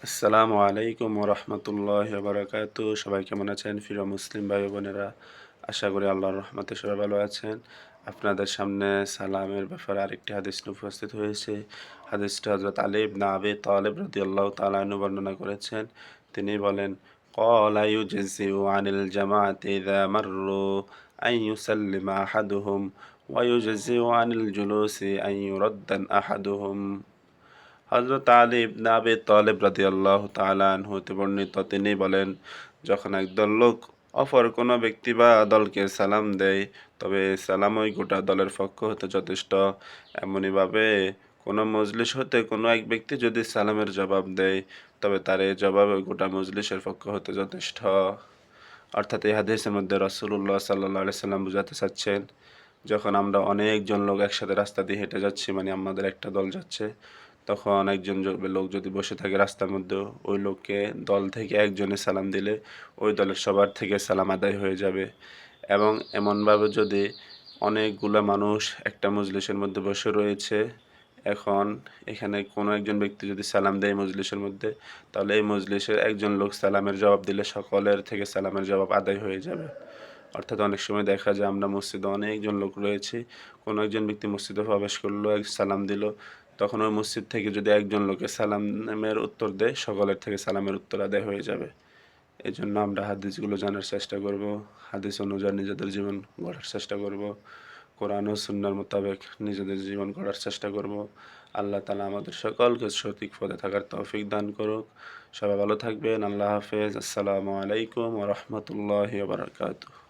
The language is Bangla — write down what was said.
আসসালামু আলাইকুম ওরহমতুল্লাহ বারাকাতু। সবাই কেমন আছেন? প্রিয় মুসলিম ভাই বোনেরা, আশা করি আল্লাহর রহমতে সবাই ভালো আছেন। আপনাদের সামনে সালামের ব্যাপারে আরেকটি হাদিস নিয়ে উপস্থিত হয়েছে। হাদিসটি হযরত আলী ইবনে আবি তালিব রাদিয়াল্লাহু তাআলা আনহু বর্ণনা করেছেন। তিনি বলেন, ক্বালা ইউজজিউ আনিল জামাআতি ইযা মাররু আন ইউসাল্লিমা আহাদুহুম ওয়া ইউজজিউ আনিল জুলুসি আন ইউরাদ্দান আহাদুহুম। হযরত আলী ইবনে আবি তালিব রাদিয়াল্লাহু তাআলা আনহু হতে বর্ণিত, তিনি বলেন, যখন একদল লোক অপর কোনো ব্যক্তি বা দলকে সালাম দেয়, তবে এই সালামই গোটা দলের পক্ষ হতে যথেষ্ট। এমনিভাবে কোনো মজলিস হতে কোনো এক ব্যক্তি যদি সালামের জবাব দেয়, তবে তার এই জবাবে গোটা মজলিসের পক্ষ হতে যথেষ্ট। অর্থাৎ এই হাদিসের মধ্যে রাসূলুল্লাহ সাল্লাল্লাহু আলাইহি সাল্লাম বুঝাতে চাচ্ছেন, যখন আমরা অনেকজন লোক একসাথে রাস্তা দিয়ে হেঁটে যাচ্ছি, মানে আমাদের একটা দল যাচ্ছে, তখন একজন লোক যদি বসে থাকে রাস্তার মধ্যে, ওই লোককে দল থেকে একজনে সালাম দিলে ওই দলের সবার থেকে সালাম আদায় হয়ে যাবে। এবং এমনভাবে যদি অনেকগুলা মানুষ একটা মজলিসের মধ্যে বসে রয়েছে, এখন এখানে কোনো একজন ব্যক্তি যদি সালাম দেয় মজলিসের মধ্যে, তাহলে এই মজলিসের একজন লোক সালামের জবাব দিলে সকলের থেকে সালামের জবাব আদায় হয়ে যাবে। অর্থাৎ অনেক সময় দেখা যায় আমরা মসজিদে অনেকজন লোক রয়েছি, কোনো একজন ব্যক্তি মসজিদে প্রবেশ করলো, এক সালাম দিল, তখন ওই মসজিদ থেকে যদি একজন লোকে সালামের উত্তর দেয়, সকলের থেকে সালামের উত্তর আদায় হয়ে যাবে। এই জন্য আমরা হাদিসগুলো জানার চেষ্টা করব, হাদিস অনুযায়ী নিজেদের জীবন গড়ার চেষ্টা করব, কোরআন ও সুন্নাহর মোতাবেক নিজেদের জীবন গড়ার চেষ্টা করব। আল্লাহ তাআলা আমাদের সকলকে সঠিক পথে থাকার তৌফিক দান করুক। সবাই ভালো থাকবেন। আল্লাহ হাফেজ। আসসালামু আলাইকুম ওয়া রাহমাতুল্লাহি ওয়া বারাকাতুহু।